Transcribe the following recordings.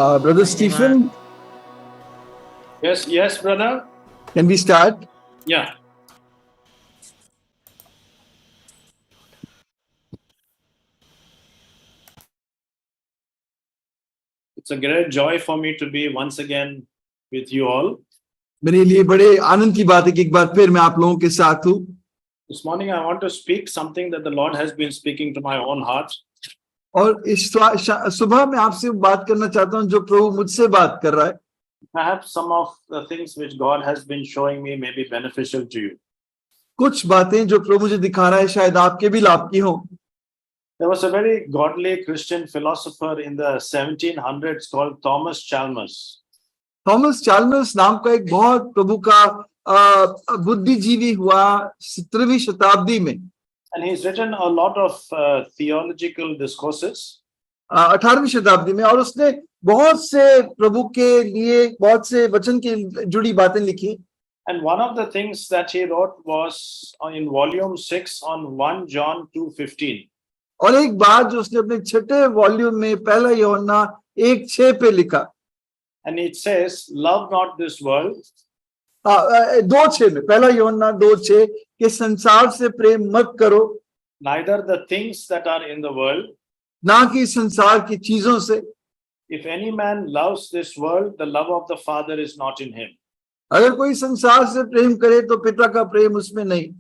Brother Stephen, Yes, brother. can we start? Yeah. It's a great joy for me to be once again with you all. मेरे लिए बड़े आनंद की बात है कि एक बार फिर मैं आप लोगों के साथ हूँ. This morning I want to speak something that the Lord has been speaking to my own heart. और इस सुबह मैं आपसे बात करना चाहता हूँ जो प्रभु मुझसे बात कर रहा है. Perhaps some of the things which God has been showing me may be beneficial to you. कुछ बातें जो प्रभु मुझे दिखा रहा है शायद आपके भी लाभ की हो. There was a very godly Christian philosopher in the 1700s called Thomas Chalmers. Thomas Chalmers नाम का एक बहुत प्रभु का बुद्धिजीवी हुआ 17वीं शताब्दी में. And he's written a lot of theological discourses. 18वीं शताब्दी में, और उसने बहुत से प्रभु के लिए बहुत से वचन की जुड़ी बातें लिखी. And one of the things that he wrote was in volume 6 on 1 John 2:15. और एक बात जो उसने अपने छठे वॉल्यूम में पहला यूहन्ना 1:6 पे लिखा. And it says, love not this world. 2:6 में, पहला यूहन्ना 2:6 के संसार से प्रेम मत करो. Neither the things that are in the world. ना कि संसार की चीजों से. If any man loves this world, the love of the Father is not in him. अगर कोई संसार से प्रेम करे तो पिता का प्रेम उसमें नहीं.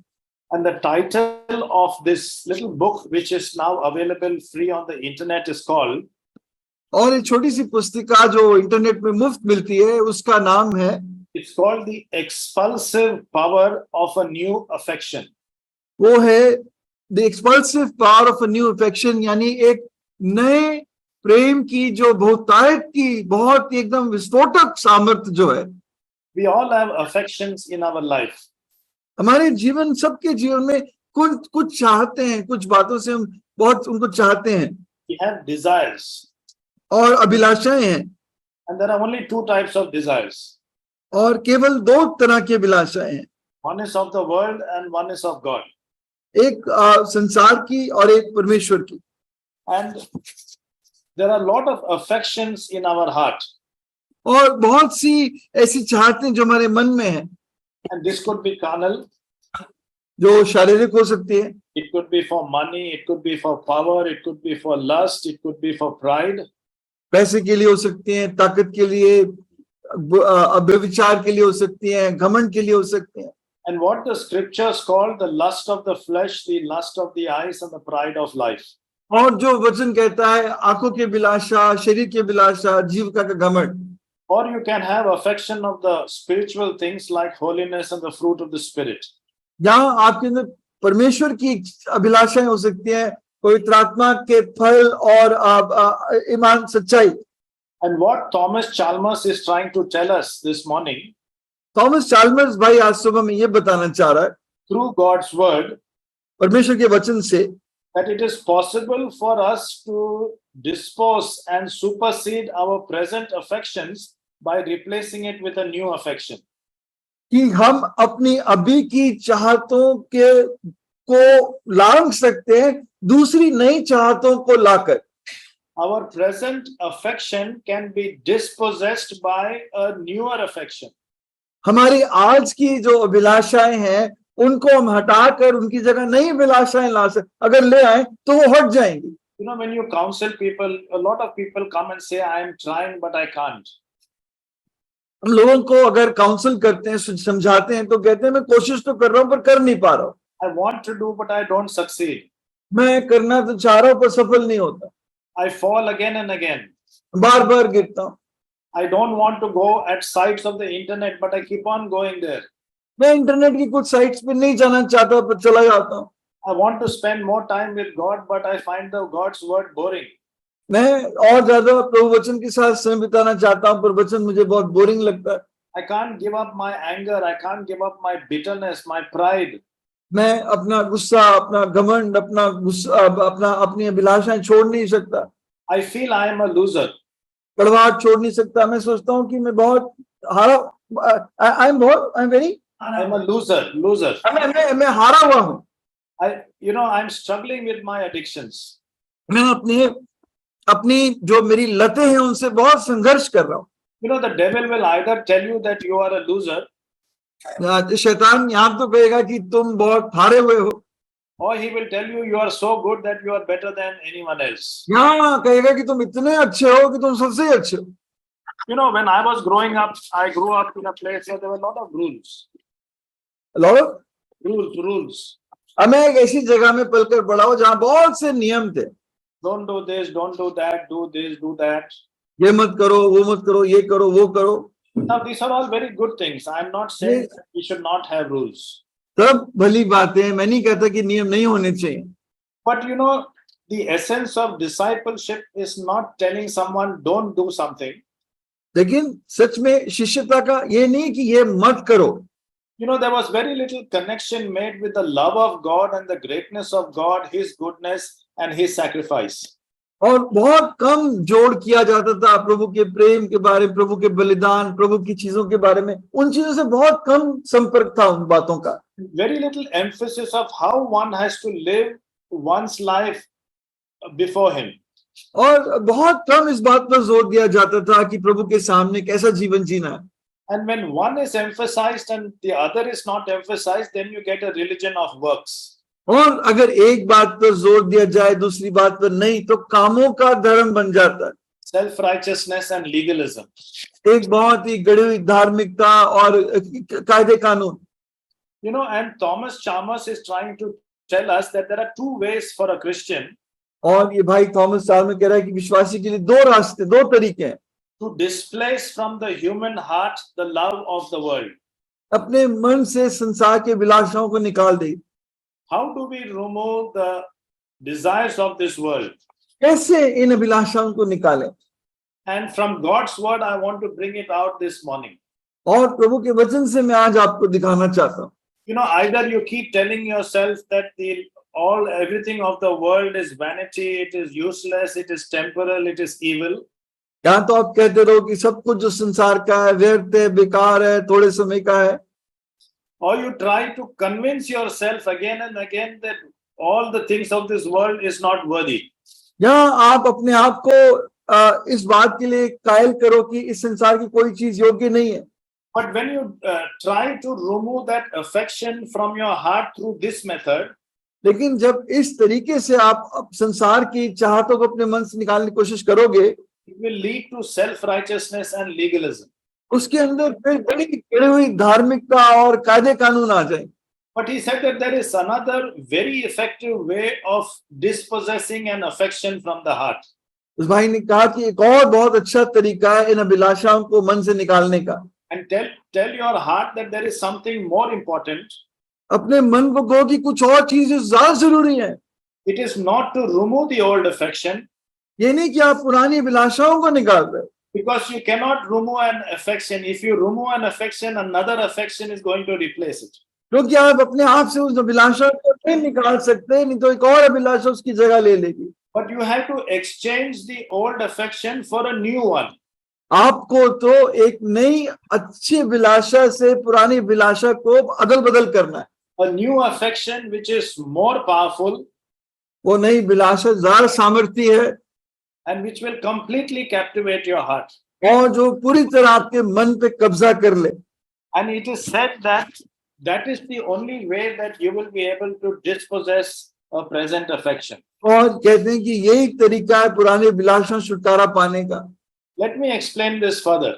And the title of this little book, which is now available free on the internet, is called. और एक छोटी सी पुस्तिका जो इंटरनेट में मुफ्त मिलती है उसका नाम है. It's called The Expulsive Power of a New Affection. वो है The Expulsive Power of a New Affection, यानी एक नए प्रेम की जो बहुतायत की बहुत एकदम विस्फोटक सामर्थ्य जो है. We all have affections in our life. हमारे जीवन, सबके जीवन में कुछ चाहते हैं, कुछ बातों से हम बहुत उनको चाहते हैं. We have desires. और अभिलाषाएं हैं. And there are only two types of desires. और केवल दो तरह की अभिलाषाएं हैं. One is of the world and one is of God. एक संसार की और एक परमेश्वर की. And there are a lot of affections in our heart. और बहुत सी ऐसी चाहतें जो हमारे मन में है. And this could be carnal. जो शारीरिक हो सकती है. It could be for money, it could be for power, it could be for lust, it could be for pride. पैसे के लिए हो सकती हैं, ताकत के लिए, व्यभिचार के लिए हो सकती हैं, घमंड के लिए हो सकती हैं. And what the scriptures call the lust of the flesh, the lust of the eyes, and the pride of life. और जो वचन कहता है आंखों की अभिलाषा, शरीर की अभिलाषा, जीविका का घमंड. Or you can have affection of the spiritual things like holiness and the fruit of the spirit. यहाँ आपके अंदर परमेश्वर की अभिलाषाएं हो सकती हैं, पवित्र आत्मा के फल और ईमान, सच्चाई. And what Thomas Chalmers is trying to tell us this morning, Thomas Chalmers भाई आज सुबह में ये बताना चाह रहा है through God's word, परमेश्वर के वचन से, that it is possible for us to dispose and supersede our present affections by replacing it with a new affection. कि हम अपनी अभी की चाहतों को लांघ सकते हैं दूसरी नई चाहतों को लाकर. Our present affection can be dispossessed by a newer affection. हमारी आज की जो अभिलाषाएं हैं उनको हम हटाकर उनकी जगह नई अभिलाषाएं ला सकते, अगर ले आए तो वो हट जाएंगी. You know, when you counsel people, a lot of people come and say, I am trying, but I can't. हम लोगों को अगर काउंसल करते हैं, समझाते हैं, तो कहते हैं मैं कोशिश तो कर रहा हूं पर कर नहीं पा रहा हूं. I want to do, but I don't succeed. मैं करना तो चाह रहा हूं पर सफल नहीं होता. I fall again and again. बार बार गिरता हूं. I don't want to go at sites of the internet, but I keep on going there. मैं इंटरनेट की कुछ साइट्स पे नहीं जाना चाहता पर चला जाता हूं. I want to spend more time with God, but I find the God's word boring. मैं और ज्यादा प्रभु वचन के साथ समय बिताना चाहता हूं पर वचन मुझे बहुत बोरिंग लगता है. I can't give up my anger. I can't give up my bitterness, my pride. मैं अपना गुस्सा, अपना घमंड, अपनी अभिलाषाएं छोड़ नहीं सकता. I feel I am a loser. कड़वाहट छोड़ नहीं सकता. मैं सोचता हूँ कि मैं बहुत हारा, I'm a loser. मैं हारा हुआ हूँ. I'm struggling with my addictions. मैं अपने अपनी जो मेरी लतें हैं उनसे बहुत संघर्ष कर रहा हूँ। You know, the devil will either tell you that you are a loser, शैतान यहाँ तो कहेगा कि तुम बहुत हारे हुए हो, or he will tell you you are so good that you are better than anyone else. यहाँ कहेगा कि तुम इतने अच्छे हो कि तुम सबसे ही अच्छे हो। You know, when I was growing up, I grew up in a place where there were a lot of rules. Low, Rules. अब मैं एक ऐसी जगह में पलकर बड़ा हूँ जहाँ बहुत से नियम थे। Don't do this, don't do that, do this, do that. ये मत करो, वो मत करो, ये करो, वो करो। Now, these are all very good things. I'm not saying that we should not have rules. सब भली बातें हैं, मैं नहीं कहता कि नियम नहीं होने चाहिए। But you know, the essence of discipleship is not telling someone don't do something. लेकिन सच में शिष्यता का ये नहीं कि ये मत करो। You know, there was very little connection made with the love of God and the greatness of God, His goodness and His sacrifice. और बहुत कम जोड़ किया जाता था प्रभु के प्रेम के बारे में, प्रभु के बलिदान, प्रभु की चीजों के बारे में। उन चीजों से बहुत कम संपर्क था उन बातों का। Very little emphasis of how one has to live one's life before Him. और बहुत कम इस बात पर जोर दिया जाता था कि प्रभु के सामने कैसा जीवन जीना है। And when one is emphasized and the other is not emphasized, then you get a religion of works. और अगर एक बात पर जोर दिया जाए दूसरी बात पर नहीं, तो कामों का धर्म बन जाता है। Self-righteousness and legalism. एक बहुत ही गड़ी हुई धार्मिकता और कायदे कानून। You know, and Thomas Chalmers is trying to tell us that there are two ways for a Christian. और ये भाई थॉमस चाल्मर्स कह रहा है कि विश्वासी के लिए दो रास्ते, दो तरीके हैं। To displace from the human heart the love of the world. अपने मन से संसार के विलासाओं को निकाल दे। How do we remove the desires of this world? कैसे इन अभिलाषाओं को निकालें? And from God's word, I want to bring it out this morning. और प्रभु के वचन से मैं आज आपको दिखाना चाहता हूँ। You know, either you keep telling yourself that everything of the world is vanity, it is useless, it is temporal, it is evil. या तो आप कहते रहो कि सब कुछ जो संसार का है व्यर्थ है, बेकार है, थोड़े समय का है। Or you try to convince yourself again and again that all the things of this world is not worthy. या आप अपने आप को इस बात के लिए कायल करो कि इस संसार की कोई चीज योग्य नहीं है। But when you try to remove that affection from your heart through this method, लेकिन जब इस तरीके से आप संसार की चाहतों को अपने मन से निकालने की कोशिश करोगे, it will lead to self-righteousness and legalism. उसके अंदर फिर बड़ी गिरी हुई धार्मिकता और कायदे कानून आ जाएंगे। But he said that there is another very effective way of dispossessing an affection from the heart. उस भाई ने कहा कि एक और बहुत अच्छा तरीका है इन अभिलाषाओं को मन से निकालने का। And tell your heart that there is something more important. अपने मन को कहो कि कुछ और चीजें ज्यादा जरूरी है। It is not to remove the old affection. ये नहीं कि आप पुरानी अभिलाषाओं को निकाल रहे हो। Because you cannot remove an affection. If you remove an affection, another affection is going to replace it. क्योंकि आप अपने आप से उस अभिलाषा को नहीं निकाल सकते, नहीं तो एक और अभिलाषा उसकी जगह ले लेगी। But you have to exchange the old affection for a new one. आपको तो एक नई अच्छी अभिलाषा से पुरानी अभिलाषा को अदल बदल करना है। A new affection which is more powerful. वो नई अभिलाषा ज्यादा सामर्थ्य है। And which will completely captivate your heart. और जो पूरी तरह आपके मन पे कब्जा कर ले। And it is said that that is the only way that you will be able to dispossess a present affection. और कहते हैं कि यही तरीका है पुराने अभिलाषा छुटकारा पाने का। Let me explain this further.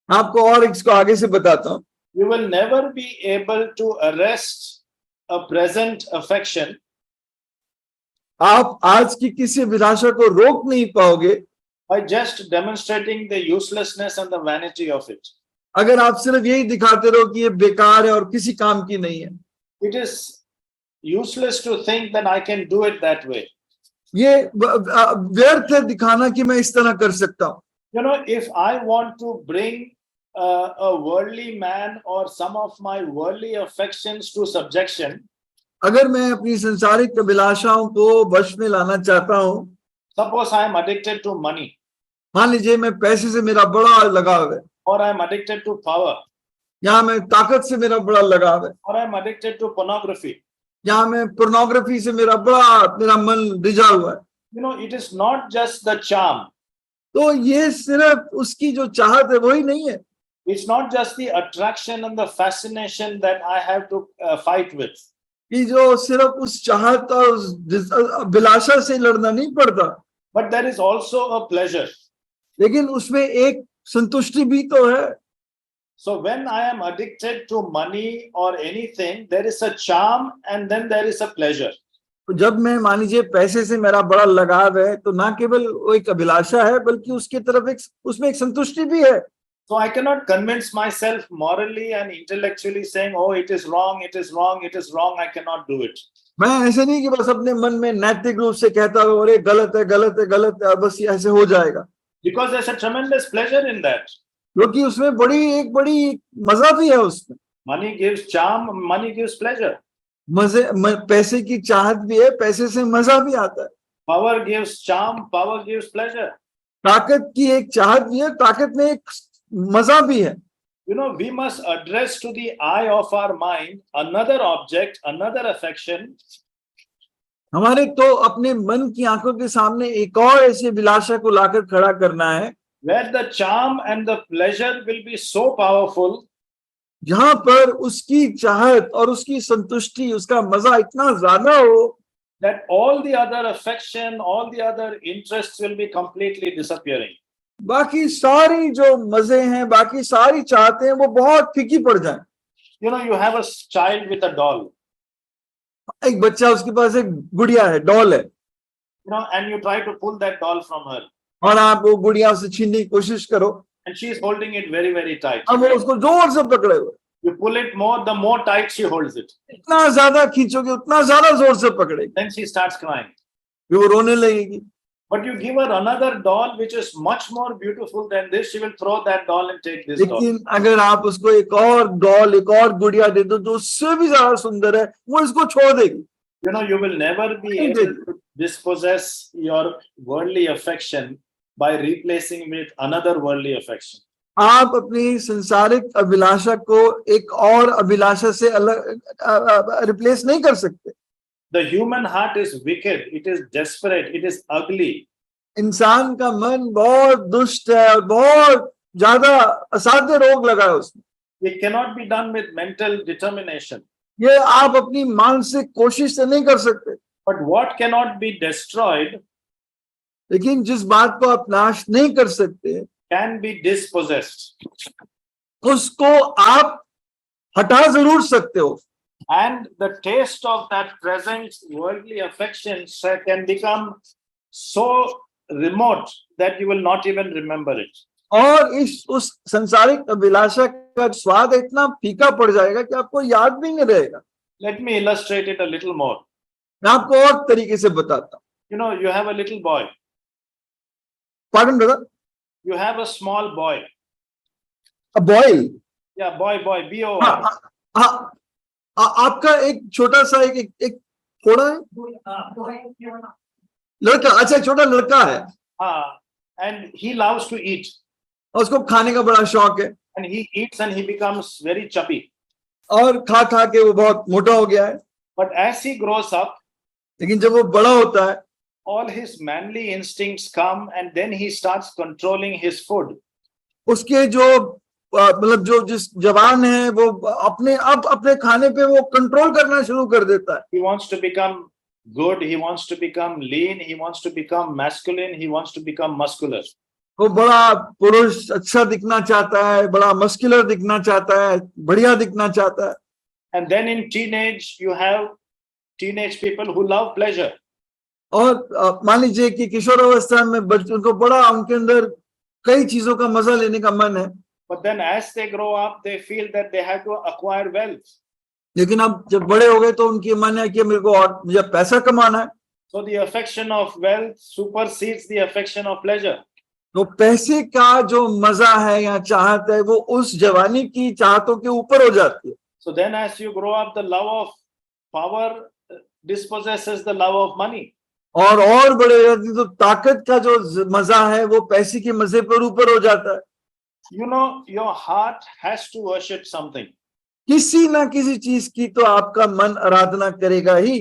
आपको और इसको आगे से बताता हूँ। You will never be able to arrest a present affection. आप आज की किसी अभिलाषा को रोक नहीं पाओगे by just demonstrating the uselessness and the vanity of it. अगर आप सिर्फ यही दिखाते रहो कि ये बेकार है और किसी काम की नहीं है। It is useless to think that I can do it that way. ये व्यर्थ है दिखाना कि मैं इस तरह कर सकता हूँ। You know, if I want to bring a worldly man or some of my worldly affections to subjection, अगर मैं अपनी संसारिक अभिलाषाओं को वश में लाना चाहता हूँ, suppose I am addicted to money, मान लीजिए मैं पैसे से मेरा बड़ा लगाव है, or I am addicted to power, यहाँ मैं ताकत से मेरा बड़ा लगाव है, or I am addicted to pornography, यहाँ मैं पोर्नोग्राफी से मेरा मन रिझा हुआ है, it is not just the charm. तो ये सिर्फ उसकी जो चाहत है वही नहीं है, It's not just the attraction and the fascination that I have to fight with. कि जो सिर्फ उस चाहत और उस अभिलाषा से लड़ना नहीं पड़ता, But there is also a pleasure. लेकिन उसमें एक संतुष्टि भी तो है. So when I am addicted to money or anything, there is a charm and then there is a pleasure. तो जब मैं मान लीजिए पैसे से मेरा बड़ा लगाव है, तो ना केवल वो एक अभिलाषा है बल्कि उसकी तरफ एक उसमें एक संतुष्टि भी है. So I cannot convince myself morally and intellectually saying, oh, it is wrong, it is wrong, it is wrong, I cannot do it. मैं ऐसे नहीं कि बस अपने मन में नैतिक रूप से कहता हूँ अरे गलत है गलत है गलत है, बस ये ऐसे हो जाएगा. Because there's a tremendous pleasure in that. क्योंकि उसमें एक बड़ी मजा भी है उसमें. Money gives charm, money gives pleasure. पैसे की चाहत भी है, पैसे से मजा भी आता है. Power gives charm, power gives pleasure. ताकत की एक चाहत भी है, ताकत में एक मजा भी है. We must address to the eye of our mind another object, another affection. हमारे तो अपने मन की आंखों के सामने एक और ऐसी अभिलाषा को लाकर खड़ा करना है, where the charm and the pleasure will be so powerful, जहां पर उसकी चाहत और उसकी संतुष्टि, उसका मजा इतना ज्यादा हो that all the other affection, all the other interests will be completely disappearing. बाकी सारी जो मजे हैं, बाकी सारी चाहते हैं, वो बहुत फीकी पड़ जाए. You have a child with a doll. एक बच्चा, उसके पास एक गुड़िया है, डॉल है, and you try to pull that doll from her. और आप वो गुड़िया से छीनने की कोशिश करो, and she is holding it very, very tight. अब वो उसको जोर से पकड़े हुए. You pull it more, the more tight she holds it. इतना ज्यादा खींचोगे उतना ज्यादा जोर से पकड़ेगी, Then she starts crying. फिर वो रोने लगेगी. But you give her another doll which is much more beautiful than this, she will throw that doll and take this doll. लेकिन अगर आप उसको एक और डॉल, एक और गुड़िया दे दो जो उससे भी ज्यादा सुंदर है, वो इसको छोड़ देगी. You will never be able to dispossess your worldly affection by replacing with another worldly affection. आप अपनी संसारिक अभिलाषा को एक और अभिलाषा से अलग रिप्लेस नहीं कर सकते. The human heart is wicked, it is desperate, it is ugly. इंसान का मन बहुत दुष्ट है और बहुत ज्यादा असाध्य रोग लगा है उसमें. It cannot be done with mental determination. ये आप अपनी मानसिक कोशिश से नहीं कर सकते. But what cannot be destroyed, लेकिन जिस बात को आप नाश नहीं कर सकते, can be dispossessed. उसको आप हटा जरूर सकते हो. And the taste of that present worldly affection can become so remote that you will not even remember it. और उस संसारिक अभिलाषा का स्वाद इतना फीका पड़ जाएगा कि आपको याद भी नहीं रहेगा. Let me illustrate it a little more. मैं आपको और तरीके से बताता हूँ. You have a little boy. Pardon, brother? You have a small boy. A boy. Yeah, boy, B-O-Y. हाँ, आपका एक छोटा सा एक थोड़ा है, लड़का, अच्छा छोटा लड़का है. And he loves to eat. और उसको खाने का बड़ा शौक है. And he eats and he becomes very chubby. और खा के वो बहुत मोटा हो गया है. But as he grows up, लेकिन जब वो बड़ा होता है, all his manly instincts come and then he starts controlling his food. उसके जो मतलब जो जिस जवान है वो अपने खाने पे वो कंट्रोल करना शुरू कर देता है. He wants to become good, he wants to become lean, he wants to become masculine, he wants to become muscular. वो बड़ा पुरुष, अच्छा दिखना चाहता है, बड़ा मस्कुलर दिखना चाहता है, बढ़िया दिखना चाहता है. And then in teenage you have teenage people who love pleasure. और मान लीजिए कि किशोरावस्था में उनको बड़ा उनके अंदर कई चीजों का मजा लेने का मन है. But then as they grow up they feel that they have to acquire wealth. लेकिन अब जब बड़े हो गए तो उनकी मन है कि मेरे को और मुझे पैसा कमाना है. So the affection of wealth supersedes the affection of pleasure. तो पैसे का जो मजा है या चाहत है वो उस जवानी की चाहतों के ऊपर हो जाती है. So then as you grow up the love of power dispossesses the love of money. और बड़े हो जाती तो ताकत का जो मजा है वो पैसे के मजे पर ऊपर हो जाता है. Your heart has to worship something. किसी ना किसी चीज की तो आपका मन आराधना करेगा ही.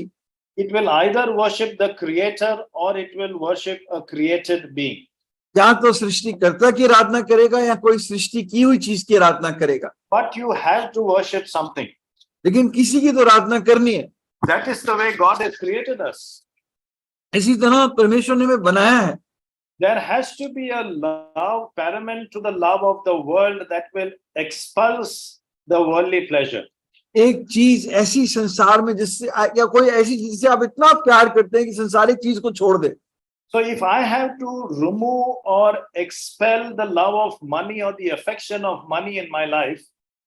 it will either worship the creator or it will worship a created being. या तो सृष्टिकर्ता की आराधना करेगा या कोई सृष्टि की हुई चीज की आराधना करेगा, But you have to worship something. लेकिन किसी की तो आराधना करनी है। That is the way God has created us. इसी तरह परमेश्वर ने हमें बनाया है। There has to be a love paramount to the love of the world that will expulse the worldly pleasure. एक चीज ऐसी संसार में जिससे या कोई ऐसी चीज जिससे आप इतना प्यार करते हैं कि संसारिक चीज को छोड़ दे। So if I have to remove or expel the love of money or the affection of money in my life,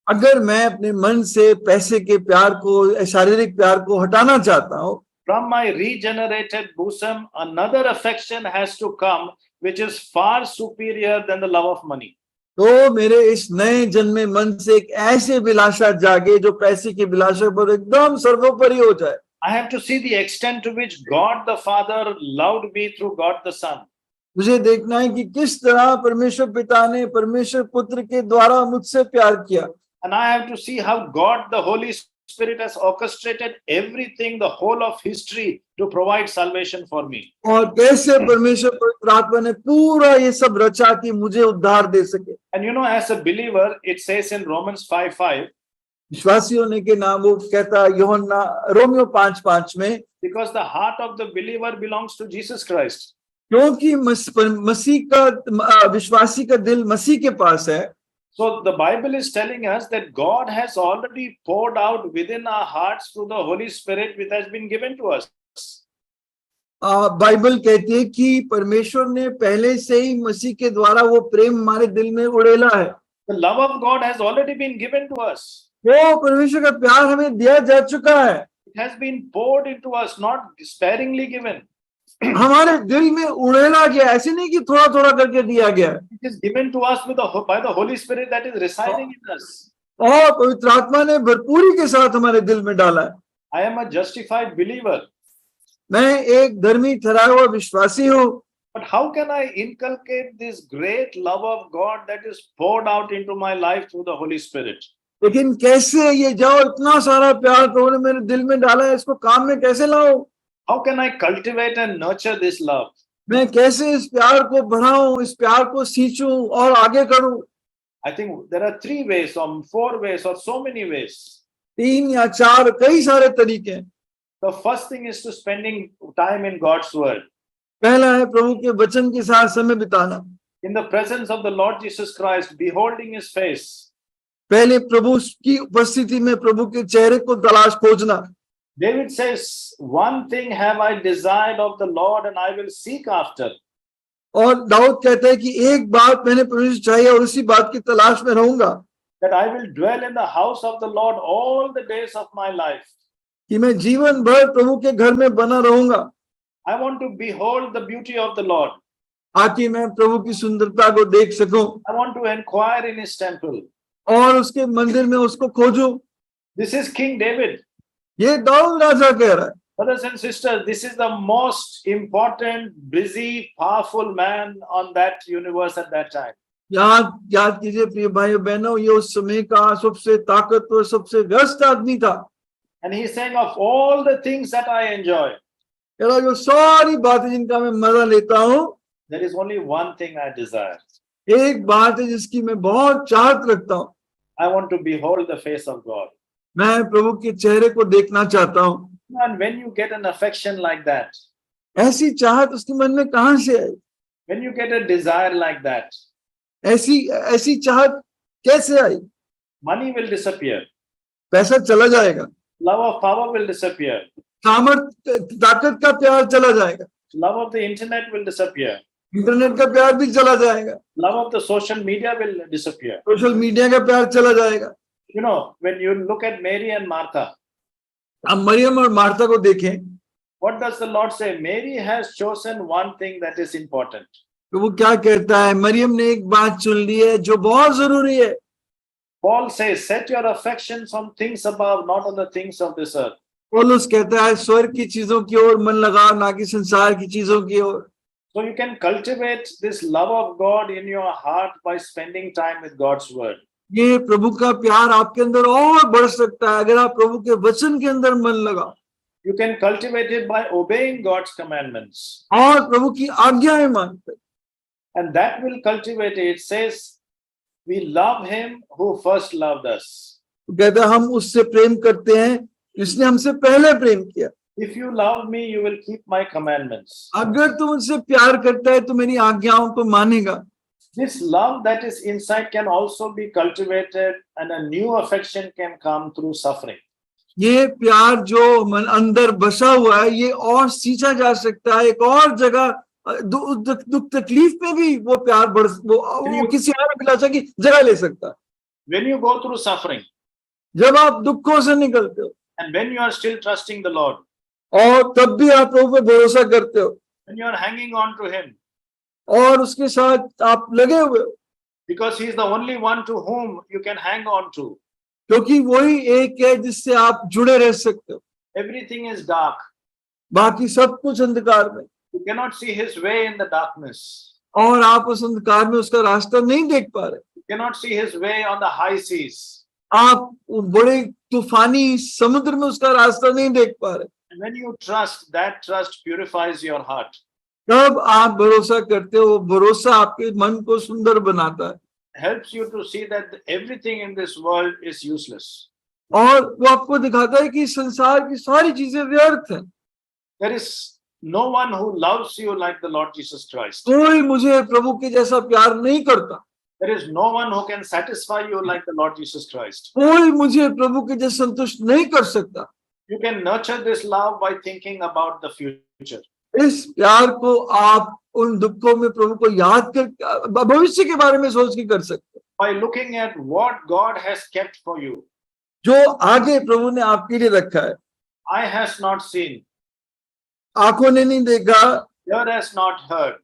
अगर मैं अपने मन से पैसे के प्यार को, शारीरिक प्यार को हटाना चाहता हूँ, from my regenerated bosom, another affection has to come, which is far superior than the love of money. तो मेरे इस नए जन्मे मन से एक ऐसे अभिलाषा जागे जो पैसे की अभिलाषा पर एकदम सर्वोपरि हो जाए। I have to see the extent to which God the Father loved me through God the Son. मुझे देखना है कि किस तरह परमेश्वर पिता ने परमेश्वर पुत्र के द्वारा मुझसे प्यार किया। And I have to see how God the Holy Spirit has orchestrated everything, the whole of history, to provide salvation for me. और कैसे परमेश्वर पवित्र आत्मा ने पूरा ये सब रचा कि मुझे उद्धार दे सके। And you know, as a believer, it says in Romans 5:5, विश्वासी होने के नाम वो कहता है यूहन्ना रोमियो 5:5 में, because the heart of the believer belongs to Jesus Christ. क्योंकि मसीह का विश्वासी का दिल मसीह के पास है। So the Bible is telling us that God has already poured out within our hearts through the Holy Spirit, which has been given to us. Bible कहती है कि परमेश्वर ने पहले से ही मसीह के द्वारा वो प्रेम हमारे दिल में उड़ेला है। The love of God has already been given to us. वो परमेश्वर का प्यार हमें दिया जा चुका है। It has been poured into us, not sparingly given. हमारे दिल में उड़ेला गया, ऐसे नहीं कि थोड़ा थोड़ा करके दिया गया। It is given to us by the Holy Spirit that is residing in us. और पवित्र आत्मा ने भरपूरी के साथ हमारे दिल में डाला है। I am a justified believer. मैं एक धर्मी ठहराया हुआ विश्वासी हूँ। But how can I inculcate this great love of God that is poured out into my life through the Holy Spirit? लेकिन कैसे ये जाओ इतना सारा प्यार तो ने मेरे दिल में डाला है, इसको काम में कैसे लाऊं? How can I cultivate and nurture this love? मैं कैसे इस प्यार को बढ़ाऊं, इस प्यार को सींचूं और आगे करूं? I think there are 3 ways or 4 ways or so many ways. 3 या 4 कई सारे तरीके हैं। The first thing is to spending time in God's word. पहला है प्रभु के वचन के साथ समय बिताना। In the presence of the Lord Jesus Christ, beholding his face. पहले प्रभु की उपस्थिति में प्रभु के चेहरे को तलाश खोजना। David says, one thing have I desired of the Lord and I will seek after. और दाऊद कहता है कि एक बात मैंने परमेश्वर चाहिए और उसी बात की तलाश में रहूंगा। That I will dwell in the house of the Lord all the days of my life. कि मैं जीवन भर प्रभु के घर में बना रहूंगा। I want to behold the beauty of the Lord. ताकि मैं प्रभु की सुंदरता को देख सकूं। I want to inquire in his temple. और उसके मंदिर में उसको खोजूं। This is King David. ये दाऊद राजा कह रहा है। Brothers and sisters, this is the most important, busy, powerful man on that universe at that time. याद कीजिए प्रिय भाइयों बहनों, ये उस समय का सबसे ताकतवर, सबसे व्यस्त आदमी था। And he's saying, of all the things that I enjoy, जो सारी बातें जिनका मैं मजा लेता हूँ, there is only one thing I desire. एक बात है जिसकी मैं बहुत चाहत रखता हूँ। I want to behold the face of God. मैं प्रभु के चेहरे को देखना चाहता हूँ। And when you get an affection like that, ऐसी चाहत उसके मन में कहाँ से आई? when you get a desire like that, ऐसी चाहत कैसे आई? money will disappear. पैसा चला जाएगा। Love of power will disappear. सामर्थ्य, ताकत का प्यार चला जाएगा। Love of the internet will disappear. Internet का प्यार भी चला जाएगा। Love of the social media will disappear. Social media का प्यार चला जाएगा। You know, when you look at Mary and Martha, अब मरियम और मार्था को देखें, what does the Lord say? Mary has chosen one thing that is important. तो वो क्या कहता है? मरियम ने एक बात चुन ली है जो बहुत जरूरी है। Paul says, set your affections on things above, not on the things of this earth. पौलुस कहता है स्वर्ग की चीजों की ओर मन लगा, ना कि संसार की चीजों की ओर। So you can cultivate this love of God in your heart by spending time with God's word. ये प्रभु का प्यार आपके अंदर और बढ़ सकता है अगर आप प्रभु के वचन के अंदर मन लगा। You can cultivate it by obeying God's commandments. और प्रभु की आज्ञाएं मानकर, And that will cultivate it. It says, we love him who first loved us. कहते हैं हम उससे प्रेम करते हैं जिसने हमसे पहले प्रेम किया। If you love me, you will keep my commandments. अगर तू मुझसे प्यार करता है तो मेरी आज्ञाओं को मानेगा। This love that is inside can also be cultivated, and a new affection can come through suffering. ये प्यार जो मन अंदर बसा हुआ है ये और सींचा जा सकता है, एक और जगह दुख तकलीफ में भी वो प्यार वो किसी और अभिलाषा की जगह ले सकता है। When you go through suffering, जब आप दुखों से निकलते हो and when you are still trusting the Lord, और तब भी आप प्रभु पे भरोसा करते हो when you are hanging on to him, और उसके साथ आप लगे हुए हो, because he is the only one to whom you can hang on to. क्योंकि वही एक है जिससे आप जुड़े रह सकते हो। Everything is dark. बाकी सब कुछ अंधकार में, You cannot see his way in the darkness. और आप उस अंधकार में उसका रास्ता नहीं देख पा रहे। You cannot see his way on the high seas. आप बड़े तूफानी समुद्र में उसका रास्ता नहीं देख पा रहे। And when you trust, that trust purifies your heart. तब आप भरोसा करते हो, भरोसा आपके मन को सुंदर बनाता है, Helps you to see that everything in this world is useless. और वो आपको दिखाता है कि संसार की सारी चीजें व्यर्थ हैं। There is no one who loves you like the Lord Jesus Christ. कोई मुझे प्रभु के जैसा प्यार नहीं करता, There is no one who can satisfy you like the Lord Jesus Christ. कोई मुझे प्रभु के जैसे संतुष्ट नहीं कर सकता। You can nurture this love by thinking about the future. इस प्यार को आप उन दुखों में प्रभु को याद कर भविष्य के बारे में सोच के कर सकते हो, By looking at what God has kept for you. जो आगे प्रभु ने आपके लिए रखा है। Eye has not seen, आंखों ने नहीं देखा, ear has not heard,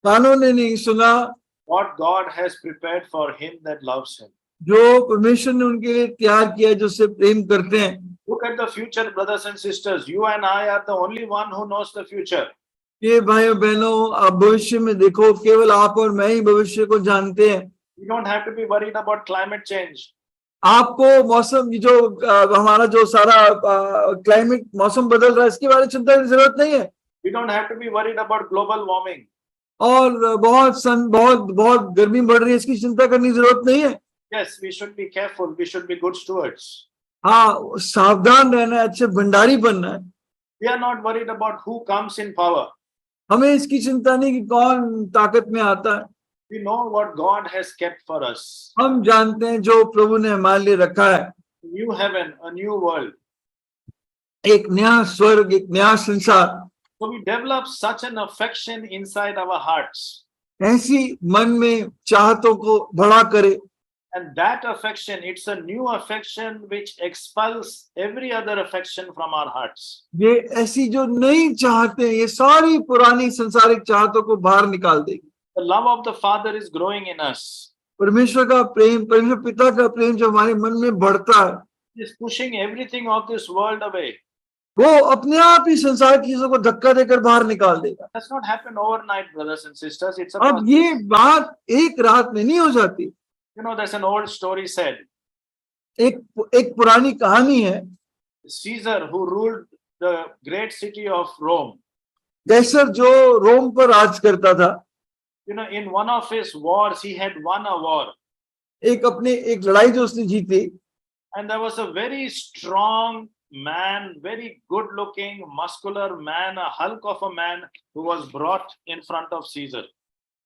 कानों ने नहीं सुना, what God has prepared for him that loves him. जो परमेश्वर ने उनके लिए तैयार किया है जो उससे प्रेम करते हैं। Look at the future, brothers and sisters. You and I are the only one who knows the future. ये भाइयों बहनों, आप भविष्य में देखो, केवल आप और मैं ही भविष्य को जानते हैं। You don't have to be worried about climate change. आपको मौसम जो हमारा जो सारा क्लाइमेट मौसम बदल रहा है इसके बारे में चिंता की जरूरत नहीं है, We don't have to be worried about global warming. और बहुत गर्मी बढ़ रही है इसकी चिंता करने की जरूरत नहीं है। Yes, we should be careful. We should be good stewards. हाँ, सावधान रहना है, अच्छे भंडारी बनना है। We are not worried about who comes in power. हमें इसकी चिंता नहीं कि कौन ताकत में आता है। We know what God has kept for us. हम जानते हैं जो प्रभु ने हमारे लिए रखा है, A new heaven, a new world. एक नया स्वर्ग, एक नया संसार। So we develop such an affection inside our hearts. ऐसी मन में चाहतों को बड़ा करे, And that affection, it's a new affection which expels every other affection from our hearts. ये ऐसी जो नई चाहते हैं ये सारी पुरानी संसारिक चाहतों को बाहर निकाल देगी। The love of the Father is growing in us. परमेश्वर का प्रेम, परमेश्वर पिता का प्रेम जो हमारे मन में बढ़ता है, It is pushing everything of this world away. वो अपने आप ही संसार की चीजों को धक्का देकर बाहर निकाल देगा। That's not happened overnight, brothers and sisters. It's a अब process. ये बात एक रात में नहीं हो जाती। You know, there's an old story said. एक पुरानी कहानी है, Caesar, who ruled the great city of Rome, कैसर जो रोम पर राज करता था, you know, in one of his wars, he had won a war. एक लड़ाई जो उसने जीती, And there was a very strong man, very good looking, muscular man, a hulk of a man who was brought in front of Caesar.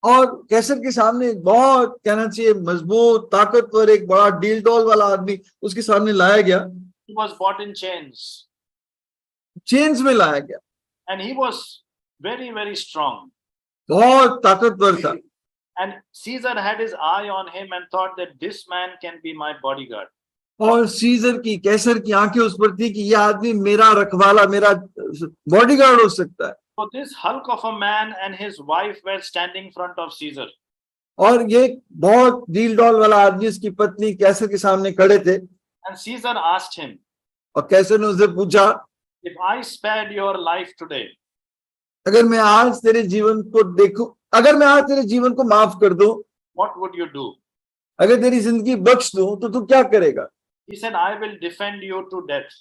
और कैसर के सामने बहुत कहना चाहिए मजबूत ताकतवर एक बड़ा डील डॉल वाला आदमी उसके सामने लाया गया। He was brought in chains. Chains में लाया गया, And he was very, very strong. बहुत ताकतवर था। And Caesar had his eye on him and thought that this man can be my bodyguard. और सीजर की कैसर की आंखें उस पर थी कि यह आदमी मेरा रखवाला, मेरा बॉडीगार्ड हो सकता है। So this hulk of a man and his wife were standing in front of Caesar. और ये बहुत डील डॉल वाला आदमी उसकी पत्नी कैसर के सामने खड़े थे। And Caesar asked him, और कैसर ने उसे पूछा, if I spared your life today, अगर मैं आज तेरे जीवन को देखूं, अगर मैं आज तेरे जीवन को माफ कर दूं, what would you do? अगर तेरी जिंदगी बख्श दूं तो तू क्या करेगा? He said, I will defend you to death.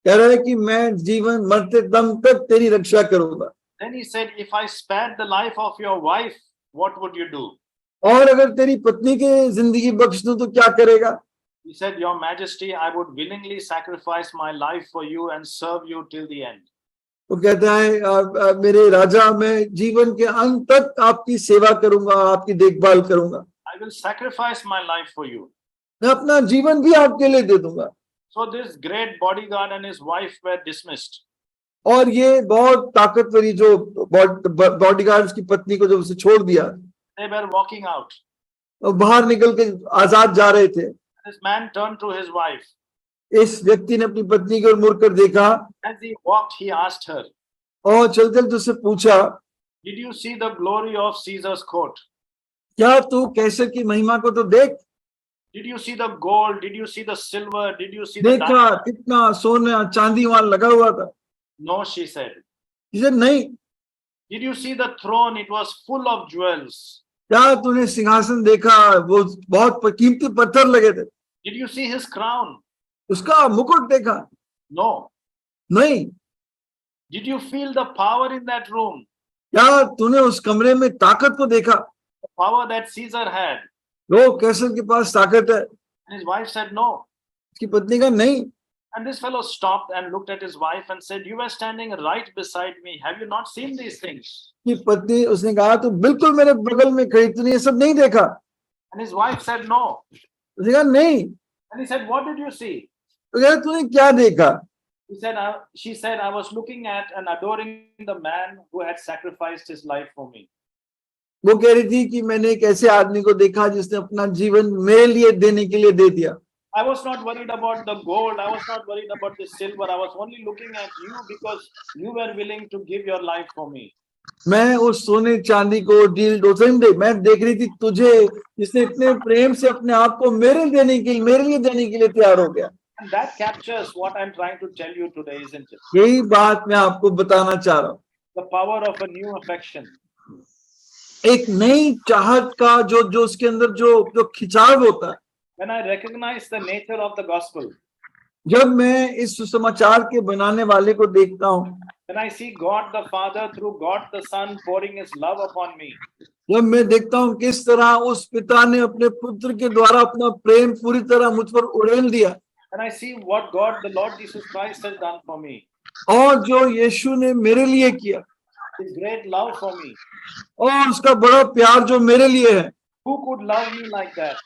कह रहा है कि मैं जीवन मरते दम तक तेरी रक्षा करूंगा। Then he said, if I spared the life of your wife, what would you do? और अगर तेरी पत्नी के जिंदगी बख्श दूं तो क्या करेगा? He said, Your Majesty, I would willingly sacrifice my life for you and serve you till the end. वो कहता है मेरे राजा, मैं जीवन के अंत तक आपकी सेवा करूंगा, आपकी देखभाल करूंगा, I will sacrifice my life for you. मैं अपना जीवन भी आपके लिए दे दूंगा। So this great bodyguard and his wife were dismissed. और ये बहुत ताकतवरी जो बॉडीगार्ड की पत्नी को जब उसे छोड़ दिया, They were walking out. और बाहर निकल के आजाद जा रहे थे, This man turned to his wife. इस व्यक्ति ने अपनी पत्नी की ओर मुड़कर देखा As he walked, he asked her, और चलते चलते उससे पूछा, Did you see the glory of Caesar's court? क्या तू कैसर की महिमा को तो देख? Did you see the gold? Did you see the silver? Did you see the देखा diamond? कितना सोना चांदी वहां लगा हुआ था? No, she said. इसे नहीं। Did you see the throne? It was full of jewels. क्या तूने सिंहासन देखा? वो बहुत कीमती पत्थर लगे थे। Did you see his crown? उसका मुकुट देखा? No. नहीं। Did you feel the power in that room? क्या तूने उस कमरे में ताकत को देखा? The power that Caesar had. वो कैसर के पास ताकत है। And his wife said no. उसकी पत्नी का नहीं। And this fellow stopped and looked at his wife and said, You were standing right beside me. Have you not seen these things? कि पत्नी, उसने कहा तू बिल्कुल मेरे बगल में खड़ी, तूने ये सब नहीं देखा? And his wife said no. उसने कहा नहीं। And he said, What did you see? तो कहा तूने क्या देखा? She said, I was looking at and adoring the man who had sacrificed his life for me. वो कह रही थी कि मैंने एक ऐसे आदमी को देखा जिसने अपना जीवन मेरे लिए देने के लिए दे दिया। I was not worried about the gold. I was not worried about the silver. I was only looking at you because you were willing to give your life for me. मैं उस सोने चांदी को डील डोसेंडे मैं देख रही थी तुझे, जिसने इतने प्रेम से अपने आप को मेरे लिए देने के लिए तैयार हो गया। And that captures what I'm trying to tell you today, isn't it? यही बात मैं आपको बताना चाह रहा हूँ। The power of a new affection. एक नई चाहत का जो उसके अंदर जो खिंचाव होता है। When I recognize the nature of the gospel, जब मैं इस सुसमाचार के बनाने वाले को देखता हूँ, when I see God the Father through God the Son pouring his love upon me, जब मैं देखता हूँ किस तरह उस पिता ने अपने पुत्र के द्वारा अपना प्रेम पूरी तरह मुझ पर उड़ेल दिया, when I see what God the Lord Jesus Christ has done for me, और जो यीशु ने मेरे लिए किया, his great love for me, और उसका बड़ा प्यार जो मेरे लिए है, who could love me like that?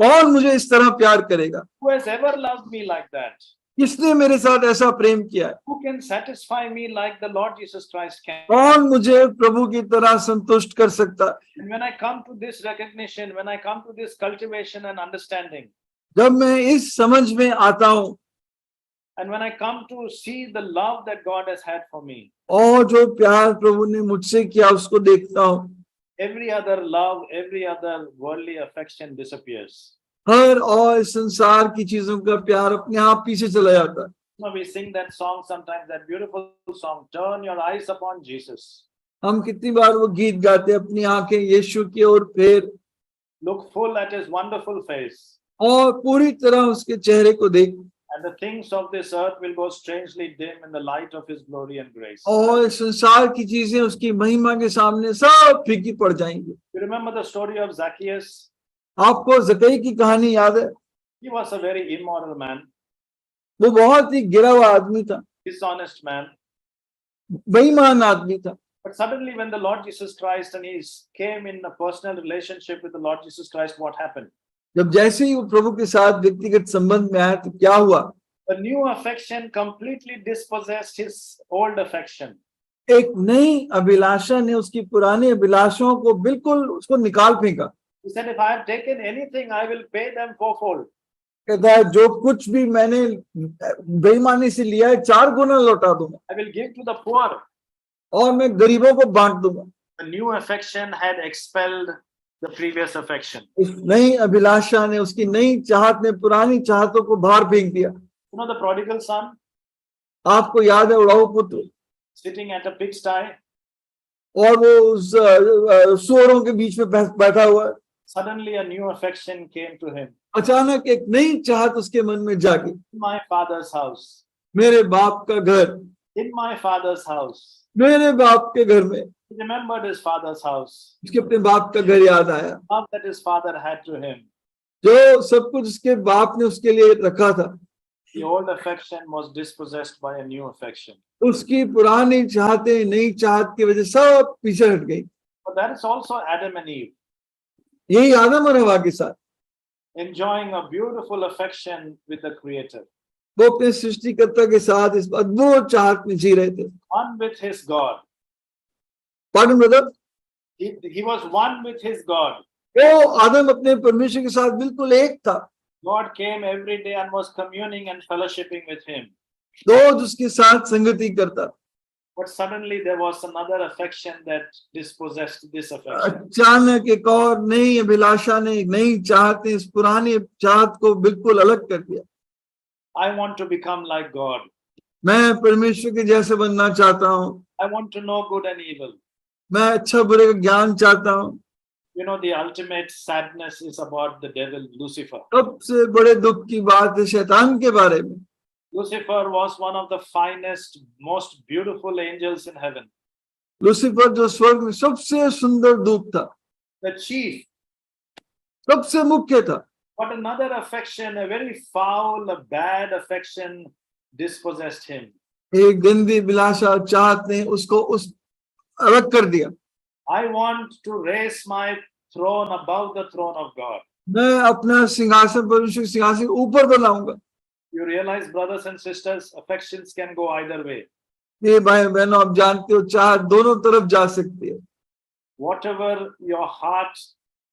कौन मुझे इस तरह प्यार करेगा? Who has ever loved me like that? किसने मेरे साथ ऐसा प्रेम किया है? Who can satisfy me like the Lord Jesus Christ can? कौन मुझे प्रभु की तरह संतुष्ट कर सकता है? And when I come to this recognition, when I come to this cultivation and understanding, जब मैं इस समझ में आता हूँ, and when I come to see the love that God has had for me, और जो प्यार प्रभु ने मुझसे किया उसको देखता हूँ, every other love, every other worldly affection disappears. हर और संसार की चीजों का प्यार अपने आप पीछे चला जाता है। You know, we sing that song sometimes, that beautiful song, Turn Your Eyes Upon Jesus. हम कितनी बार वो गीत गाते हैं, अपनी आंखें यीशु की ओर फेर, Look full at his wonderful face, और पूरी तरह उसके चेहरे को देख, and the things of this earth will go strangely dim in the light of his glory and grace. और संसार की चीजें उसकी महिमा के सामने सब फीकी पड़ जाएंगी। You remember the story of Zacchaeus? आपको ज़कई की कहानी याद है? He was a very immoral man, वो बहुत ही गिरा हुआ आदमी था, dishonest man. बेईमान आदमी था। But suddenly, when the Lord Jesus Christ and he came in a personal relationship with the Lord Jesus Christ, what happened? जब जैसे ही वो प्रभु के साथ व्यक्तिगत संबंध में आया तो क्या हुआ? The new affection completely dispossessed his old affection. एक नई अभिलाषा ने उसकी पुरानी अभिलाषाओं को बिल्कुल उसको निकाल फेंका। He said, if I have taken anything, I will pay them fourfold. कहता है जो कुछ भी मैंने बेईमानी से लिया है 4 गुना लौटा दूंगा, I will give to the poor. और मैं गरीबों को बांट दूंगा। The new affection had expelled the previous affection. इस नई अभिलाषा ने, उसकी नई चाहत ने पुरानी चाहतों को बाहर फेंक दिया। You know the prodigal son आपको याद है उड़ाऊ पुत्र, sitting at a pigsty? और वो उस सुअरों के बीच में बैठा हुआ है। Suddenly a new affection came to him. अचानक एक नई चाहत उसके मन में जागी। My father's house. मेरे बाप का घर, in my father's house. मेरे बाप के घर में। He remembered his father's house, उसके अपने बाप का घर याद आया, love that his father had to him. जो सब कुछ उसके बाप ने उसके लिए रखा था। The old affection was dispossessed by a new affection. उसकी पुरानी चाहते नई चाहत की वजह सब पीछे हट गई। But that is also Adam and Eve, यही आदम और हवा के साथ, enjoying a beautiful affection with the Creator, वो अपने सृष्टिकर्ता के साथ इस अद्भुत चाहत में जी रहे थे। one with his God. Pardon brother, He was one with his God. वो आदम अपने परमेश्वर के साथ बिल्कुल एक था। God came every day and was communing and fellowshipping with him. रोज उसके साथ संगति करता। But suddenly there was another affection that dispossessed this affection. अचानक एक और नई अभिलाषा ने, एक नई चाहत ने इस पुरानी चाहत को बिल्कुल अलग कर दिया। I want to become like God. मैं परमेश्वर के जैसे बनना चाहता हूँ। I want to know good and evil. मैं अच्छा बुरे का ज्ञान चाहता हूँ। You know, the ultimate sadness is about the devil, Lucifer. सबसे बड़े दुख की बात है शैतान के बारे में। Lucifer was one of the finest, most beautiful angels in heaven. Lucifer जो स्वर्ग में सबसे सुंदर दूत था, The chief. सबसे मुख्य था। But another affection, a very foul, a bad affection, dispossessed him. एक गंदी अभिलाषा चाहत ने उसको उस अलग कर दिया। I want to raise my throne above the throne of God. मैं अपना सिंहासन परमेश्वर के सिंहासन के ऊपर बनाऊंगा। You realize, brothers and sisters, affections can go either way. ये भाई बहनों, आप जानते हो चाहत दोनों तरफ जा सकती है। Whatever your heart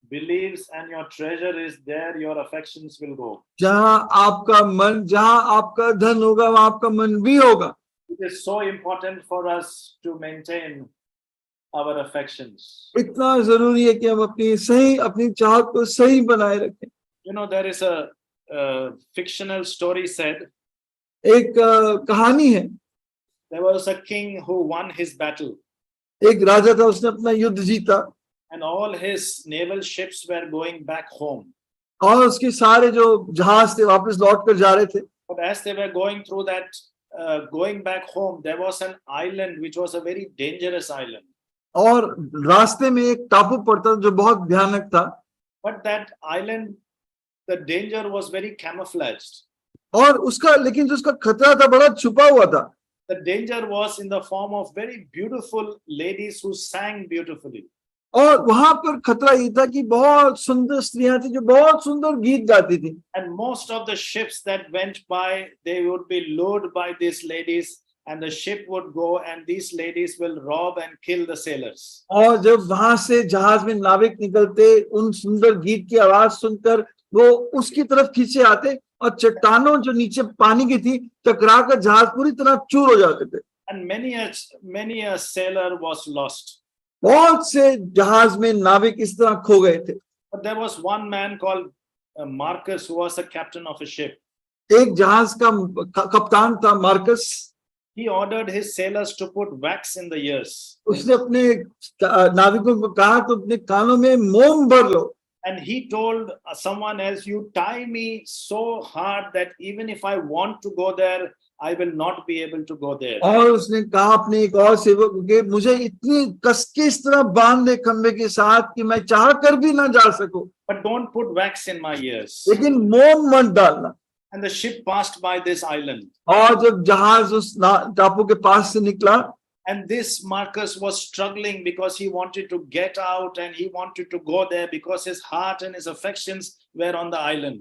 believes and your treasure is, there your affections will go. जहां आपका मन, जहां आपका धन होगा वहां आपका मन भी होगा। It is so important for us to maintain our affections. इतना जरूरी है कि हम अपनी चाहत को सही बनाए रखें। You know, there is a fictional story said. एक कहानी है, There was a king who won his battle, एक राजा था, उसने अपना युद्ध जीता and all his naval ships were going back home. और उसके सारे जो जहाज थे वापस लौट कर जा रहे थे। But as they were going through that, going back home, there was an island which was a very dangerous island. और रास्ते में एक टापू पड़ता जो बहुत भयानक था। But that island, the danger was very camouflaged. और उसका, लेकिन जो उसका खतरा था बड़ा छुपा हुआ था। The danger was in the form of very beautiful ladies who sang beautifully. और वहां पर खतरा ये था कि बहुत सुंदर स्त्रियां थी जो बहुत सुंदर गीत गाती थी। And most of the ships that went by, they would be lured by these ladies, and the ship would go, and these ladies will rob and kill the sailors. और जब वहां से जहाज में नाविक निकलते, उन सुंदर गीत की आवाज सुनकर वो उसकी तरफ खींचे आते और चट्टानों जो नीचे पानी की थी टकरा कर जहाज पूरी तरह चूर हो जाते थे। And many a sailor was lost. बहुत से जहाज में नाविक इस तरह खो गए थे। But there was one man called Marcus, who was a captain of a ship. एक जहाज का कप्तान था Marcus. He ordered his sailors to put wax in the ears. उसने अपने नाविकों को कहा तो अपने कानों में मोम भर लो। And he told someone else, you tie me so hard that even if I want to go there, I will not be able to go there. और उसने कहा अपने एक और सेवक को, मुझे इतनी कस के इस तरह बांध दे खंबे के साथ कि मैं चाह कर भी ना जा सकूं। But don't put wax in my ears. लेकिन मोम मत डालना। And the ship passed by this island. और जब जहाज उस टापू के पास से निकला, and this Marcus was struggling because he wanted to get out and he wanted to go there because his heart and his affections were on the island.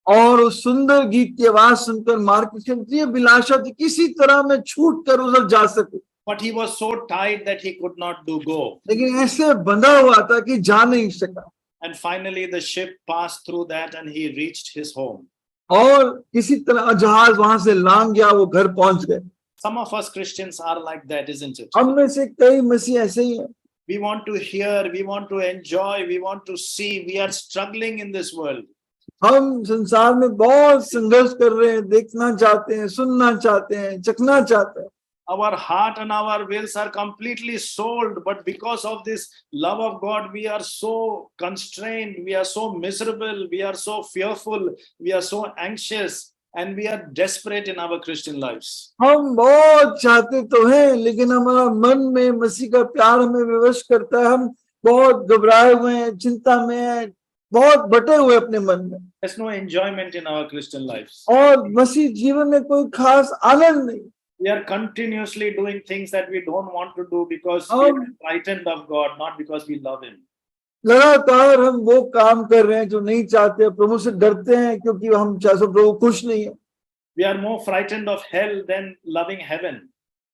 और उस सुंदर गीत की आवाज सुनकर मार्कस की अभिलाषा थी किसी तरह मैं छूट कर उधर जा सकूं। But he was so tired that he could not go. लेकिन ऐसे बंधा हुआ था कि जा नहीं सका। And finally the ship passed through that and he reached his home. और किसी तरह जहाज वहां से लांग गया, वो घर पहुंच गए। Some of us Christians are like that, isn't it? हम में से कई मसीह ऐसे ही हैं। We want to hear, we want to enjoy, we want to see. We are struggling in this world. हम संसार में बहुत संघर्ष कर रहे हैं, देखना चाहते हैं, सुनना चाहते हैं, चखना चाहते हैं। Our heart and our wills are completely sold, but because of this love of God, we are so constrained, we are so miserable, we are so fearful, we are so anxious, and we are desperate in our Christian lives. हम बहुत चाहते तो हैं, लेकिन हमारा मन में मसीह का प्यार हमें विवश करता है। हम बहुत घबराए हुए हैं, चिंता में हैं, बहुत बटे हुए अपने मन में, There's no enjoyment in our Christian lives. और मसीह जीवन में कोई खास आनंद नहीं। We are continuously doing things that we don't want to do because we are frightened of God, not because we love Him. लगातार हम वो काम कर रहे हैं जो नहीं चाहते, प्रभु से डरते हैं क्योंकि हम चाहे प्रभु खुश नहीं है। We are more frightened of hell than loving heaven.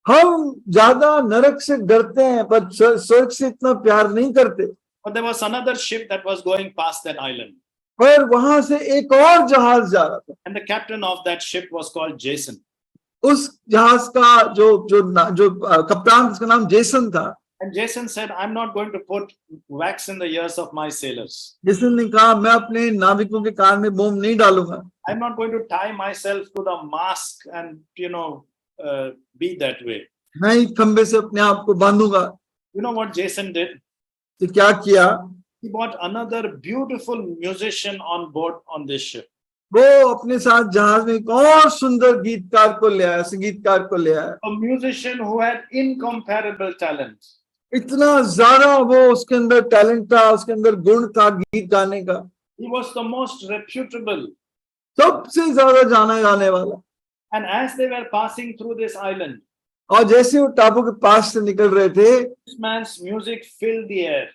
हम ज्यादा नरक से डरते हैं पर स्वर्ग से इतना प्यार नहीं करते। But there was another ship that was going past that island, पर वहां से एक और जहाज जा रहा था, and the captain of that ship was called Jason. उस जहाज का जो कप्तान, उसका नाम जेसन था। And Jason said, I'm not going to put wax in the ears of my sailors. Jason ने कहा, मैं अपने नाविकों के कान में मोम नहीं डालूंगा। I'm not going to tie myself to the mast and be that way. मैं ही खंबे से अपने आप को बांधूंगा। You know what Jason did? तो क्या किया? He brought another beautiful musician on board on this ship. वो अपने साथ जहाज में एक और सुंदर गीतकार को ले आया, संगीतकार को ले आया। A musician who had incomparable talent. इतना ज्यादा वो उसके अंदर टैलेंट था, उसके अंदर गुण था गीत गाने का। He was the most reputable. सबसे ज्यादा जाना जाने वाला। And as they were passing through this island, और जैसे वो टापू के पास से निकल रहे थे, this man's music filled the air.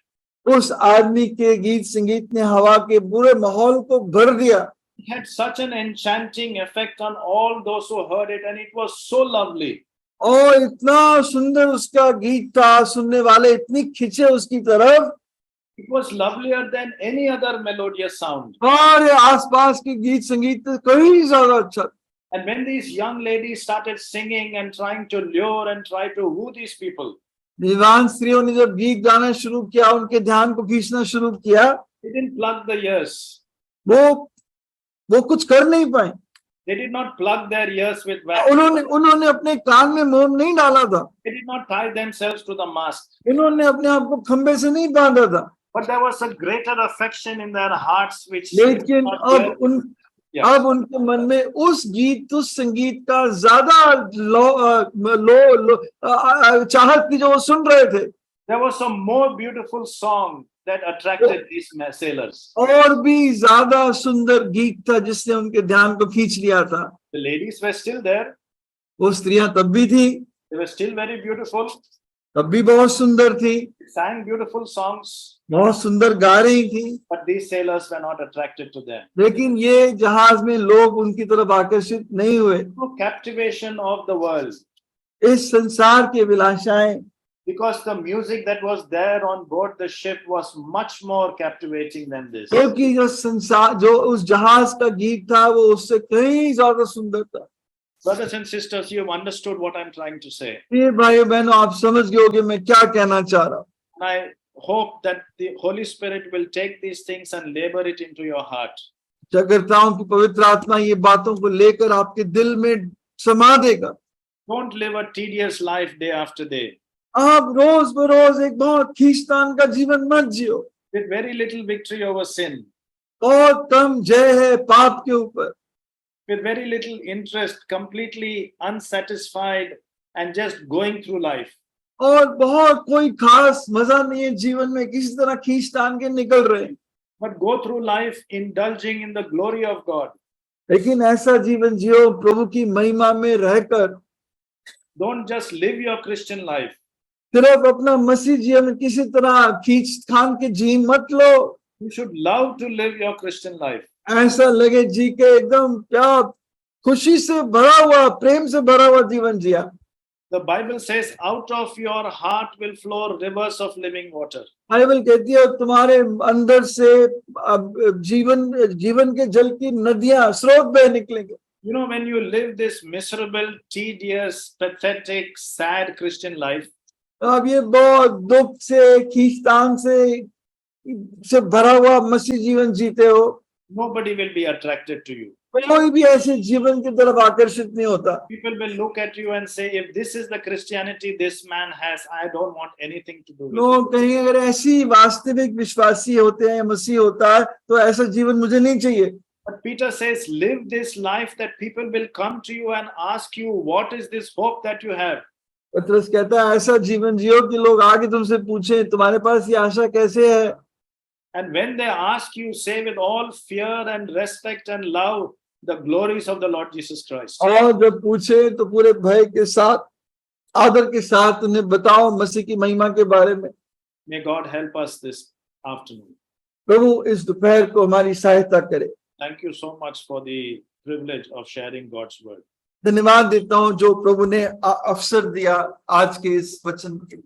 उस आदमी के गीत संगीत ने हवा के पूरे माहौल को भर दिया। It had such an enchanting effect on all those who heard it, and it was so lovely. और इतना सुंदर उसका गीत था, सुनने वाले इतनी खिंचे उसकी तरफ। It was lovelier than any other melodious sound. और आसपास के गीत संगीत कहीं ज्यादा अच्छा। And when these young ladies started singing and trying to lure and try to woo these people, विद्वान स्त्रियों ने जब गीत गाना शुरू किया, उनके ध्यान को खींचना शुरू किया, they didn't plug the ears. वो कुछ कर नहीं पाए। They did not plug their ears with wax. उन्होंने अपने कान में मोम नहीं डाला था। They did not tie themselves to the mast. इन्होंने अपने आप को खंबे से नहीं बांधा था। But there was a greater affection in their hearts, which लेकिन अब उनके मन में उस संगीत का ज्यादा चाहत थी जो वो सुन रहे थे। There was a more beautiful song that attracted these sailors. और भी ज्यादा सुंदर गीत था जिसने उनके ध्यान को खींच लिया था। The ladies were still there. वो स्त्रियां तब भी थी, They were still very beautiful. तब भी बहुत सुंदर थी, They sang beautiful songs. बहुत सुंदर गा रही थी। But these sailors were not attracted to them. लेकिन ये जहाज में लोग उनकी तरफ आकर्षित नहीं हुए। No captivation of the world. इस संसार के विलासाएं, Because the music that was there on board the ship was much more captivating than this. क्योंकि जो उस जहाज का गीत था वो उससे कहीं ज्यादा सुंदर था। Brothers and sisters, you have understood what I'm trying to say. ये भाइयों बहनों, आप समझ गए होंगे मैं क्या कहना चाह रहा हूँ। I hope that the Holy Spirit will take these things and labor it into your heart. आशा करता हूँ कि पवित्र आत्मा ये बातों को लेकर आपके दिल में समा देगा। Don't live a tedious life day after day. आप रोज बरोज एक बहुत खींचतान का जीवन मत जियो। With very little victory over sin. बहुत कम जय है पाप के ऊपर। With very little interest, completely unsatisfied and just going through life. और बहुत कोई खास मजा नहीं है जीवन में, किसी तरह खींचतान के निकल रहे हैं। But go through life indulging in the glory of God. लेकिन ऐसा जीवन जियो प्रभु की महिमा में रहकर। Don't just live your Christian life. सिर्फ अपना मसीह जीवन किसी तरह खींच खान के जी मत लो। You should love to live your Christian life. ऐसा लगे जी के एकदम प्यार खुशी से भरा हुआ, प्रेम से भरा हुआ जीवन जिया। The Bible says, out of your heart will flow rivers of living water. Bible कहती है तुम्हारे अंदर से जीवन के जल की नदियां, स्रोत बह निकलेंगे। You know, when you live this miserable, tedious, pathetic, sad Christian life, अब ये बहुत दुख से, खींचतान से भरा हुआ मसीह जीवन जीते हो, nobody will be attracted to you. कोई भी ऐसे जीवन की तरफ आकर्षित नहीं होता। People will look at you and say, if this is the Christianity this man has, I don't want anything to do with it. लोग कहीं अगर ऐसी वास्तविक विश्वासी होते हैं, मसीह होता है, तो ऐसा जीवन मुझे नहीं चाहिए। But Peter says, live this life that people will come to you and ask you, what is this hope that you have? पतरस कहता है ऐसा जीवन जियो कि लोग आके तुमसे पूछें तुम्हारे पास ये आशा कैसे है। And when they ask you, say with all fear and respect and love the glories of the Lord Jesus Christ. और जब पूछे तो पूरे भय के साथ आदर के साथ उन्हें बताओ मसीह की महिमा के बारे में। May God help us this afternoon. प्रभु इस दोपहर को हमारी सहायता करे। Thank you so much for the privilege of sharing God's word. धन्यवाद देता हूं जो प्रभु ने अवसर दिया आज के इस वचन के लिए।